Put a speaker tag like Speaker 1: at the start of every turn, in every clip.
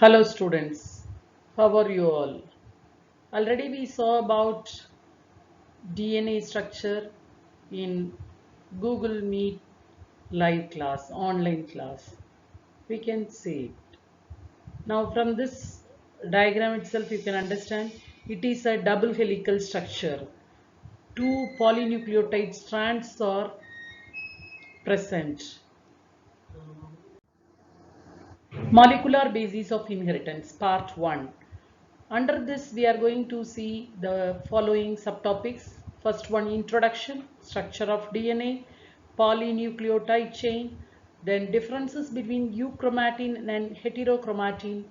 Speaker 1: Hello students, how are you all? Already we saw about DNA structure in Google Meet live class, online class. We can see it. Now from this diagram itself you can understand it is a double helical structure. Two polynucleotide strands are present. Molecular basis of inheritance, part 1. Under this, we are going to see the following subtopics. First one, introduction, structure of DNA, polynucleotide chain, then differences between euchromatin and heterochromatin,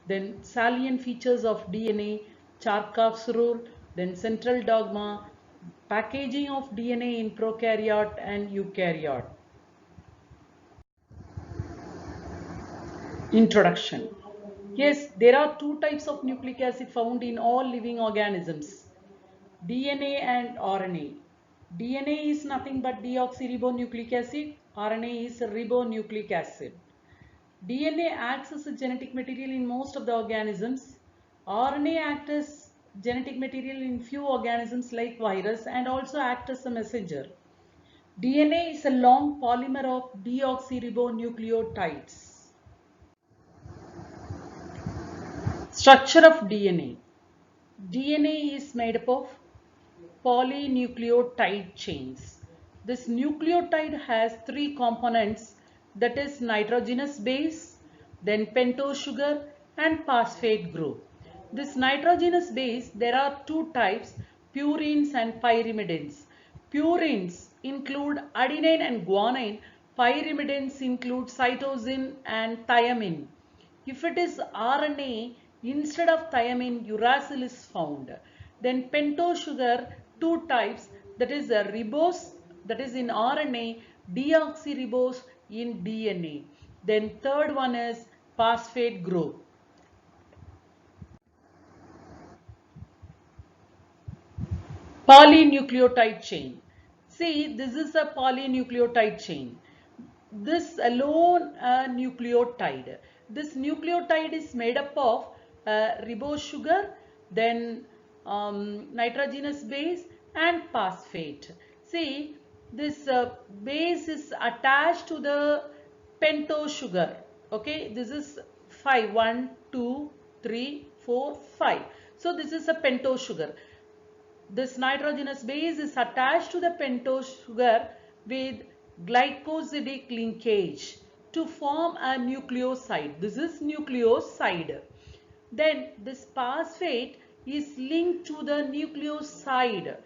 Speaker 1: then salient features of DNA, Chargaff's rule, then central dogma, packaging of DNA in prokaryote and eukaryote. Introduction. Yes, there are two types of nucleic acid found in all living organisms, DNA and RNA. DNA is nothing but deoxyribonucleic acid, RNA is ribonucleic acid. DNA acts as a genetic material in most of the organisms. RNA acts as genetic material in few organisms like virus and also act as a messenger. DNA is a long polymer of deoxyribonucleotides. Structure of DNA. DNA is made up of polynucleotide chains. This nucleotide has three components, that is nitrogenous base, then pentose sugar and phosphate group. This nitrogenous base, there are two types, purines and pyrimidines. Purines include adenine and guanine. Pyrimidines include cytosine and thymine. If it is RNA, instead of thymine, uracil is found. Then pentose sugar, two types, that is a ribose, that is in RNA, deoxyribose in DNA. Then third one is phosphate group. Polynucleotide chain. See, this is a polynucleotide chain. This alone a nucleotide. This nucleotide is made up of ribose sugar, then nitrogenous base and phosphate. See, this base is attached to the pentose sugar. Okay, this is 5, 1, 2, 3, 4, 5. So this is a pentose sugar. This nitrogenous base is attached to the pentose sugar with glycosidic linkage to form a nucleoside. This is nucleoside. Then this phosphate is linked to the nucleoside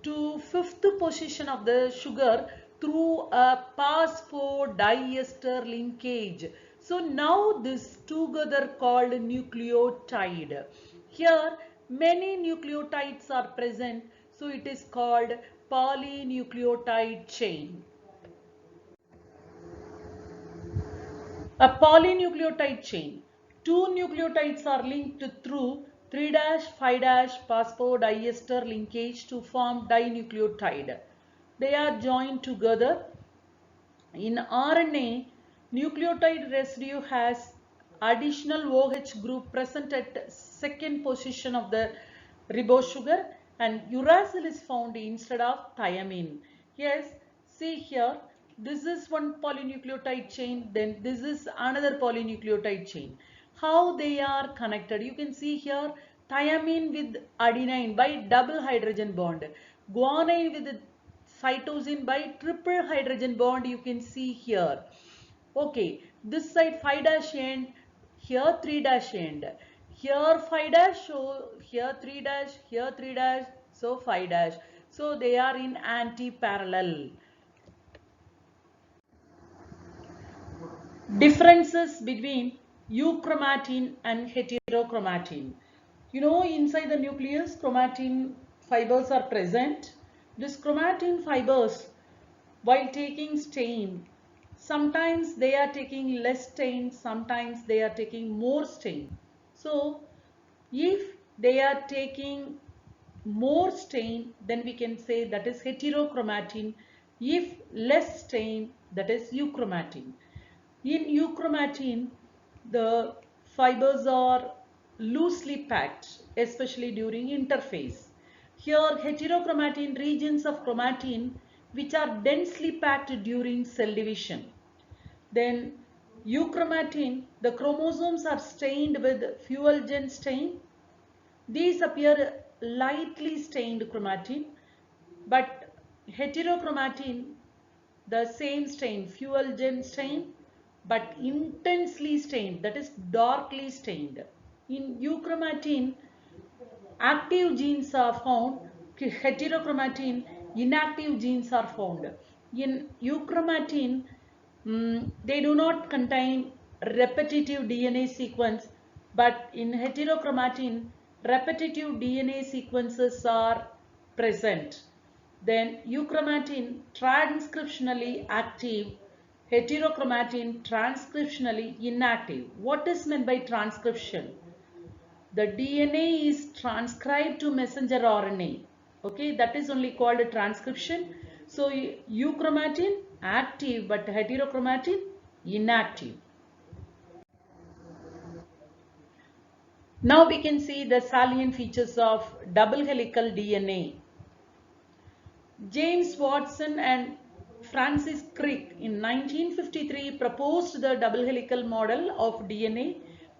Speaker 1: to fifth position of the sugar through a phosphodiester linkage. So now this together called nucleotide. Here many nucleotides are present, so it is called polynucleotide chain. A polynucleotide chain. Two nucleotides are linked through 3' 5' phosphodiester linkage to form dinucleotide. They are joined together. In RNA, nucleotide residue has additional OH group present at second position of the ribose sugar, and uracil is found instead of thymine. Yes, see here, this is one polynucleotide chain, then this is another polynucleotide chain. How they are connected? You can see here thymine with adenine by double hydrogen bond, guanine with cytosine by triple hydrogen bond, you can see here. Okay, this side 5' end, here 3' end, here 5' so here 3', here 3', so 5'. So they are in anti-parallel. Differences between euchromatin and heterochromatin. You know, inside the nucleus, chromatin fibers are present. These chromatin fibers, while taking stain, sometimes they are taking less stain, sometimes they are taking more stain. So, if they are taking more stain, then we can say that is heterochromatin. If less stain, that is euchromatin. In euchromatin, the fibers are loosely packed, especially during interphase. Here, heterochromatin regions of chromatin which are densely packed during cell division. Then euchromatin, the chromosomes are stained with Fuel-Gen stain. These appear lightly stained chromatin, but heterochromatin, the same stain, Fuel-Gen stain, but intensely stained, that is darkly stained. In euchromatin, active genes are found, heterochromatin, inactive genes are found. In euchromatin, they do not contain repetitive DNA sequence, but in heterochromatin, repetitive DNA sequences are present. Then euchromatin transcriptionally active, heterochromatin transcriptionally inactive. What is meant by transcription? The DNA is transcribed to messenger RNA. Okay, that is only called a transcription. So euchromatin active but heterochromatin inactive. Now we can see the salient features of double helical DNA. James Watson and Francis Crick in 1953 proposed the double helical model of DNA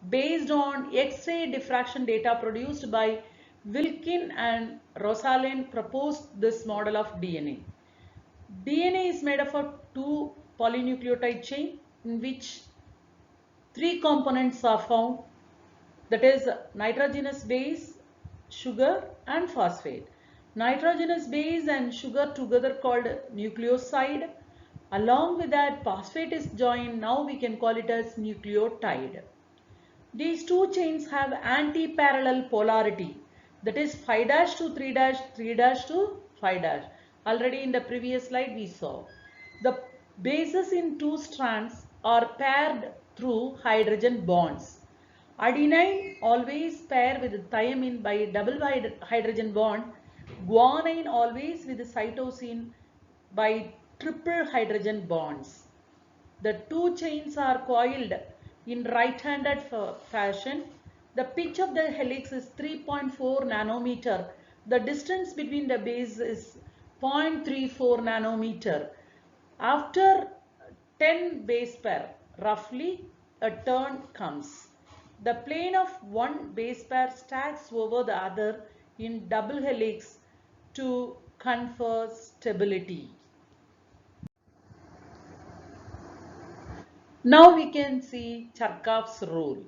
Speaker 1: based on X-ray diffraction data produced by Wilkin, and Rosalind proposed this model of DNA. DNA is made up of two polynucleotide chain in which three components are found, that is nitrogenous base, sugar and phosphate. Nitrogenous base and sugar together called nucleoside. Along with that, phosphate is joined. Now we can call it as nucleotide. These two chains have anti-parallel polarity, that is 5' to 3', 3' to 5'. Already in the previous slide we saw. The bases in two strands are paired through hydrogen bonds. Adenine always pair with thymine by double hydrogen bond. Guanine always with cytosine by triple hydrogen bonds. The two chains are coiled in right-handed fashion. The pitch of the helix is 3.4 nanometer. The distance between the base is 0.34 nanometer. After 10 base pair, roughly a turn comes. The plane of one base pair stacks over the other in double helix to confer stability. Now we can see Chargaff's rule.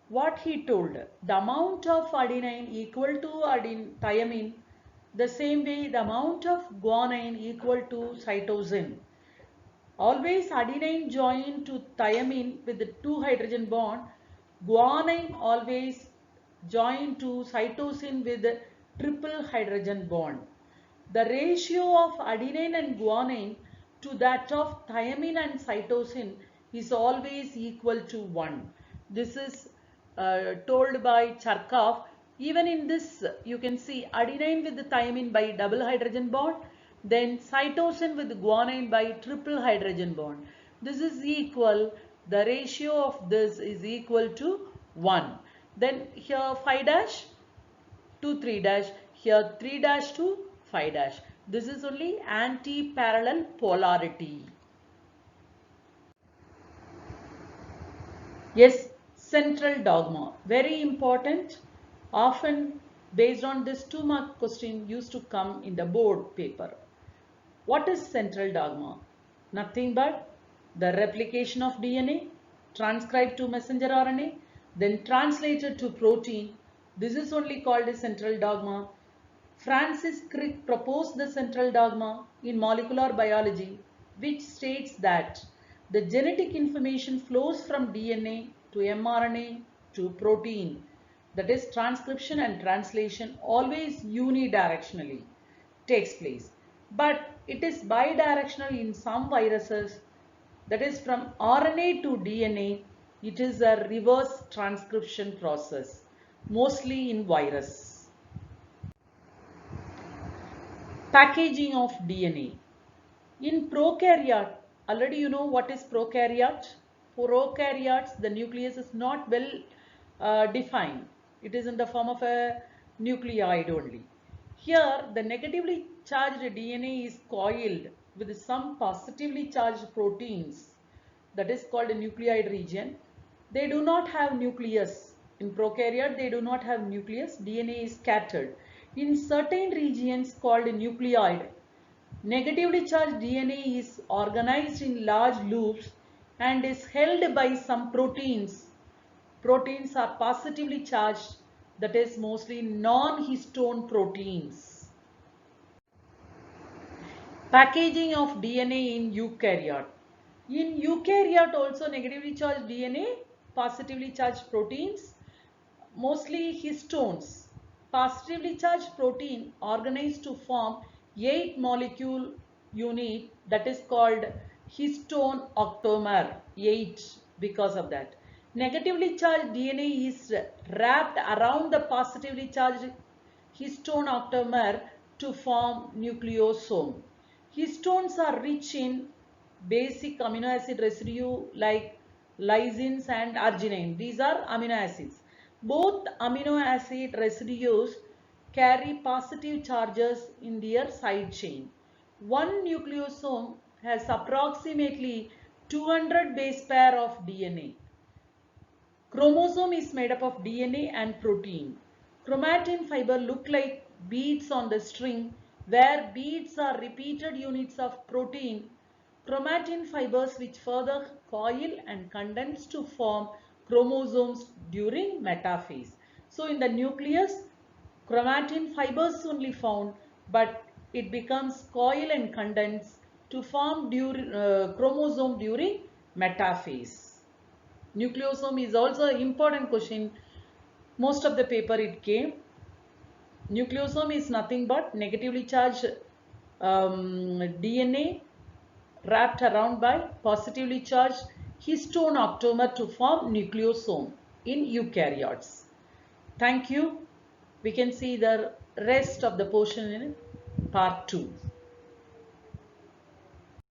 Speaker 1: What he told, the amount of adenine equal to thymine, the same way the amount of guanine equal to cytosine. Always adenine joined to thymine with the two hydrogen bond, guanine always joined to cytosine with the triple hydrogen bond. The ratio of adenine and guanine to that of thymine and cytosine is always equal to 1. This is told by Chargaff. Even in this, you can see adenine with the thymine by double hydrogen bond, then cytosine with guanine by triple hydrogen bond. This is equal, the ratio of this is equal to 1. Then here 5' to 3', here 3' to 5'. This is only anti-parallel polarity. Yes, central dogma, very important. Often based on this 2-mark question used to come in the board paper. What is central dogma? Nothing but the replication of DNA, transcribed to messenger RNA, then translated to protein. This is only called a central dogma. Francis Crick proposed the central dogma in molecular biology, which states that the genetic information flows from DNA to mRNA to protein. That is, transcription and translation always unidirectionally takes place. But it is bidirectional in some viruses, that is from RNA to DNA. It is a reverse transcription process, mostly in virus. Packaging of DNA. In prokaryote, already you know what is prokaryote. prokaryotes, the nucleus is not well defined. It is in the form of a nucleoid only. Here, the negatively charged DNA is coiled with some positively charged proteins, that is called a nucleoid region. They do not have nucleus. In prokaryote, they do not have nucleus. DNA is scattered in certain regions called nucleoid. Negatively charged DNA is organized in large loops and is held by some proteins. Proteins are positively charged, that is mostly non-histone proteins. Packaging of DNA in eukaryote. In eukaryote also negatively charged DNA, positively charged proteins, mostly histones. Positively charged protein organized to form 8 molecule unit, that is called histone octamer, 8 because of that. Negatively charged DNA is wrapped around the positively charged histone octamer to form nucleosome. Histones are rich in basic amino acid residue like lysines and arginine. These are amino acids. Both amino acid residues carry positive charges in their side chain. One nucleosome has approximately 200 base pair of DNA. Chromosome is made up of DNA and protein. Chromatin fiber look like beads on the string, where beads are repeated units of protein. Chromatin fibers which further coil and condense to form chromosomes during metaphase. So in the nucleus, chromatin fibers only found, but it becomes coil and condense to form chromosome during metaphase. Nucleosome is also an important question. Most of the paper it came. Nucleosome is nothing but negatively charged DNA wrapped around by positively charged histone octamer to form nucleosome in eukaryotes. Thank you. We can see the rest of the portion in part 2.